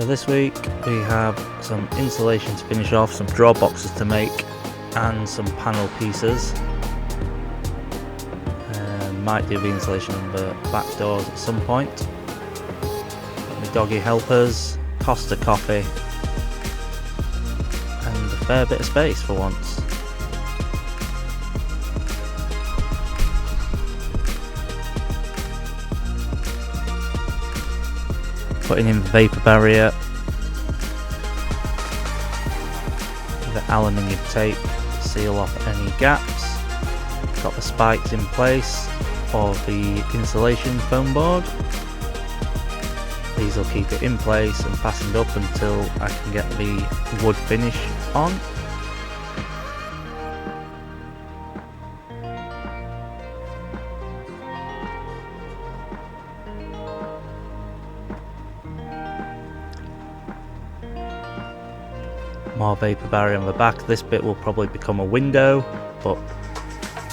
So this week we have some insulation to finish off, some drawer boxes to make, and some panel pieces. Might do the insulation on the back doors at some point. The doggy helpers, Costa coffee, and a fair bit of space for once. Putting in vapor barrier, the aluminium tape to seal off any gaps. Got the spikes in place for the insulation foam board. These will keep it in place and fastened up until I can get the wood finish on. More vapor barrier on the back. This bit will probably become a window, but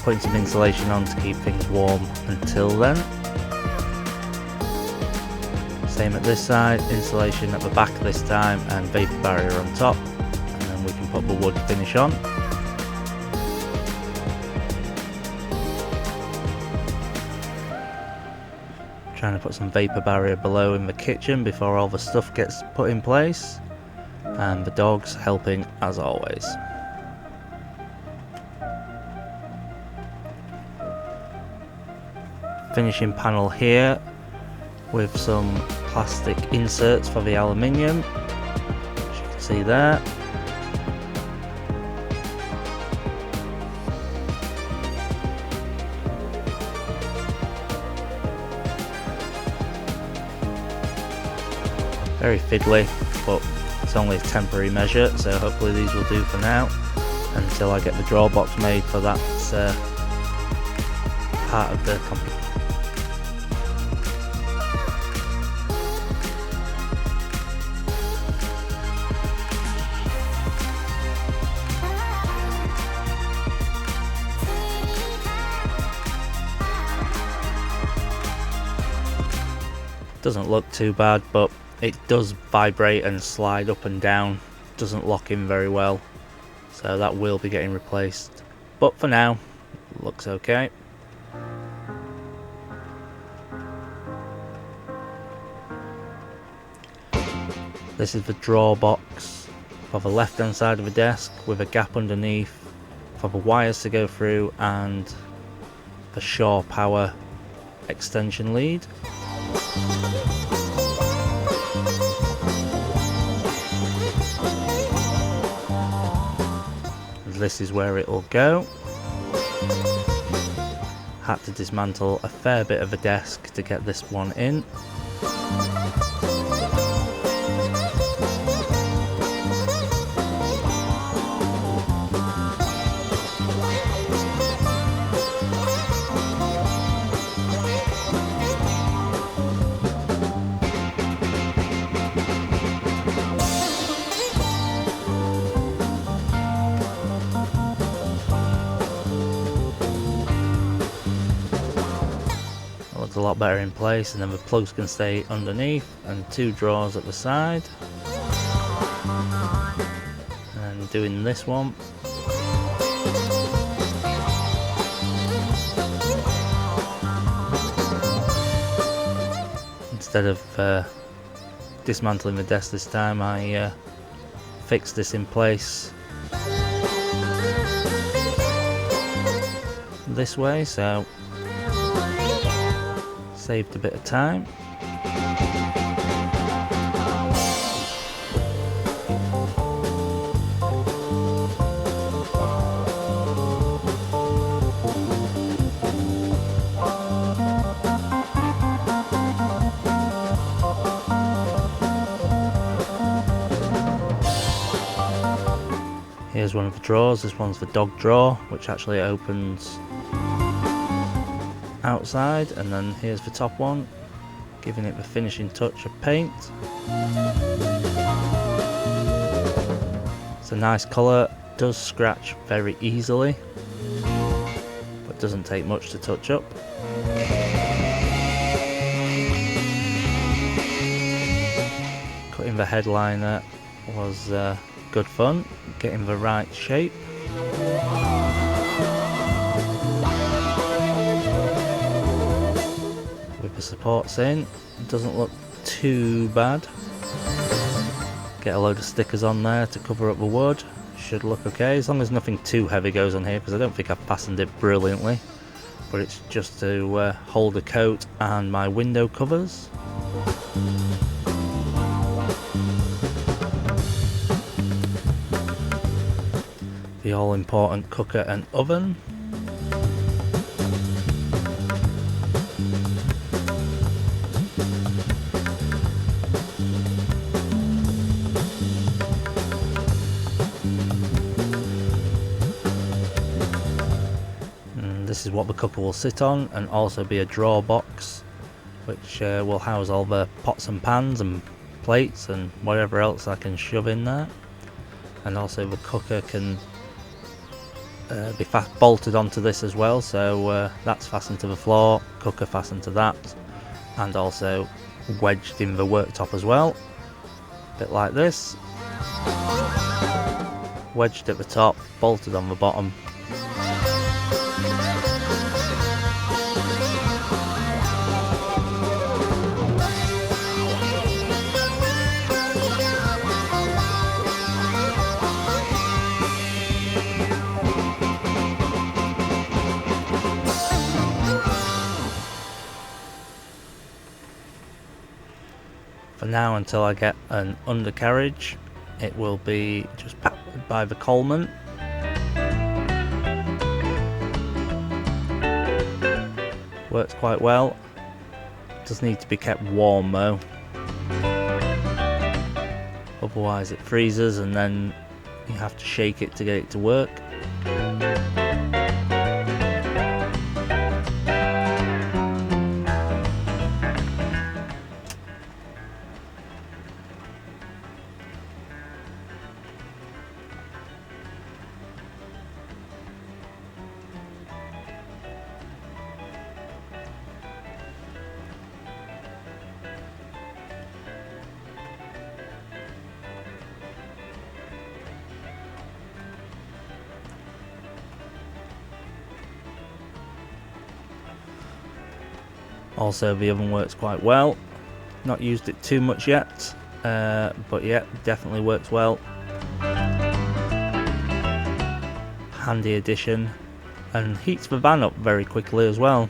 putting some insulation on to keep things warm until then. Same at this side, insulation at the back this time and vapor barrier on top, and then we can put the wood finish on. Trying to put some vapor barrier below in the kitchen before all the stuff gets put in place, and the dogs helping as always. Finishing panel here with some plastic inserts for the aluminium, as you can see there. Very fiddly, but it's only a temporary measure, so hopefully these will do for now until I get the drawer box made for that part of the computer. Doesn't look too bad, but it does vibrate and slide up and down, doesn't lock in very well, so that will be getting replaced, but for now looks okay. This is the drawer box for the left hand side of the desk with a gap underneath for the wires to go through and the shore power extension lead. This is where it will go. Had to dismantle a fair bit of a desk to get this one in. A lot better in place, and then the plugs can stay underneath, and two drawers at the side. And doing this one, instead of dismantling the desk this time, I fixed this in place this way, so saved a bit of time. Here's one of the drawers. This one's the dog drawer, which actually opens outside, and then here's the top one, giving it the finishing touch of paint. It's a nice colour, does scratch very easily, but doesn't take much to touch up. the headliner was good fun, getting the right shape. With the supports in, it doesn't look too bad. Get a load of stickers on there to cover up the wood. Should look okay, as long as nothing too heavy goes on here, because I don't think I've fastened it brilliantly. But it's just to hold the coat and my window covers. The all-important cooker and oven. This is what the cooker will sit on, and also be a drawer box which will house all the pots and pans and plates and whatever else I can shove in there. And also the cooker can be bolted onto this as well, so that's fastened to the floor, cooker fastened to that, and also wedged in the worktop as well, a bit like this, wedged at the top, bolted on the bottom. For now, until I get an undercarriage, it will be just powered by the Coleman. Works quite well. Does need to be kept warm though. Otherwise it freezes and then you have to shake it to get it to work. Also, the oven works quite well. Not used it too much yet, but yeah, definitely works well. Handy addition, and heats the van up very quickly as well.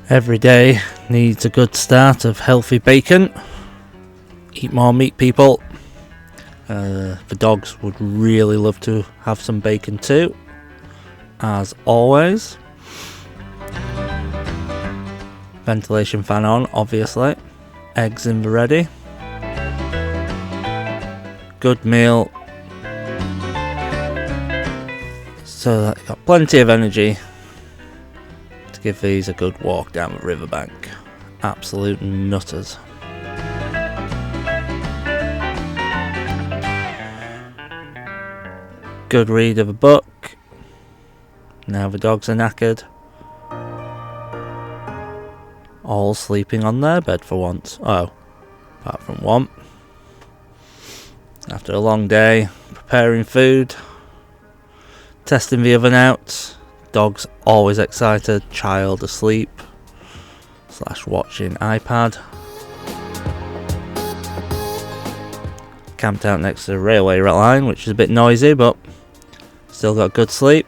Every day needs a good start of healthy bacon. Eat more meat, people. The dogs would really love to have some bacon too, as always. Ventilation fan on, obviously. Eggs in the ready. Good meal. So that you've got plenty of energy to give these a good walk down the riverbank. Absolute nutters. Good read of a book. Now the dogs are knackered. All sleeping on their bed for once. Oh, apart from one. After a long day, preparing food, testing the oven out, dogs always excited, child asleep, / watching iPad. Camped out next to the railway line, which is a bit noisy, but Still got good sleep.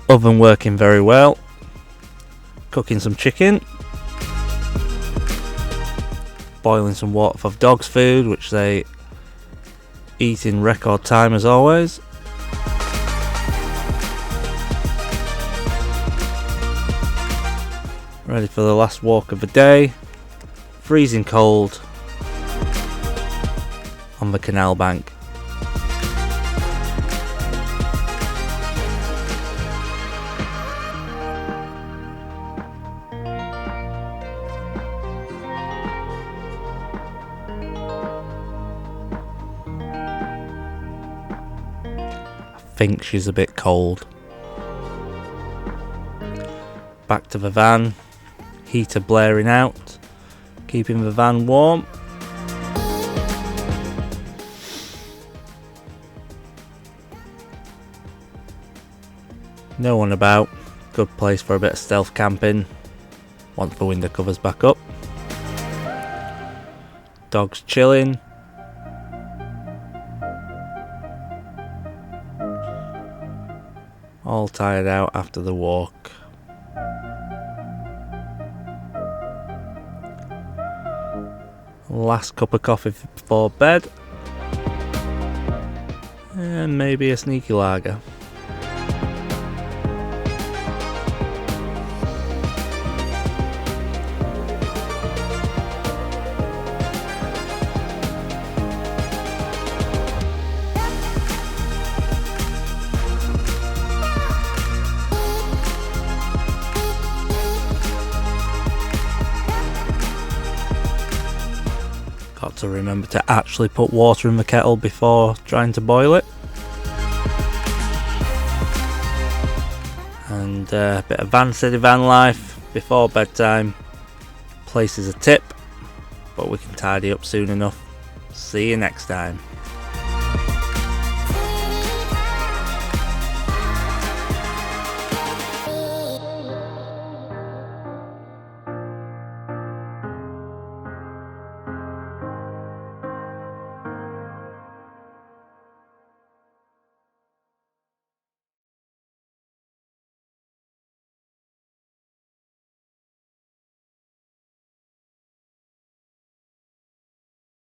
Oven working very well. Cooking some chicken. Boiling some water for dogs' food, which they eat in record time as always. Ready for the last walk of the day. Freezing cold on the canal bank. I think she's a bit cold. Back to the van. Heater blaring out, keeping the van warm. No one about. Good place for a bit of stealth camping once the window covers back up. Dogs chilling. All tired out after the walk. Last cup of coffee before bed. And maybe a sneaky lager. Got to remember to actually put water in the kettle before trying to boil it. And a bit of van city van life before bedtime. Place is a tip, but we can tidy up soon enough. See you next time.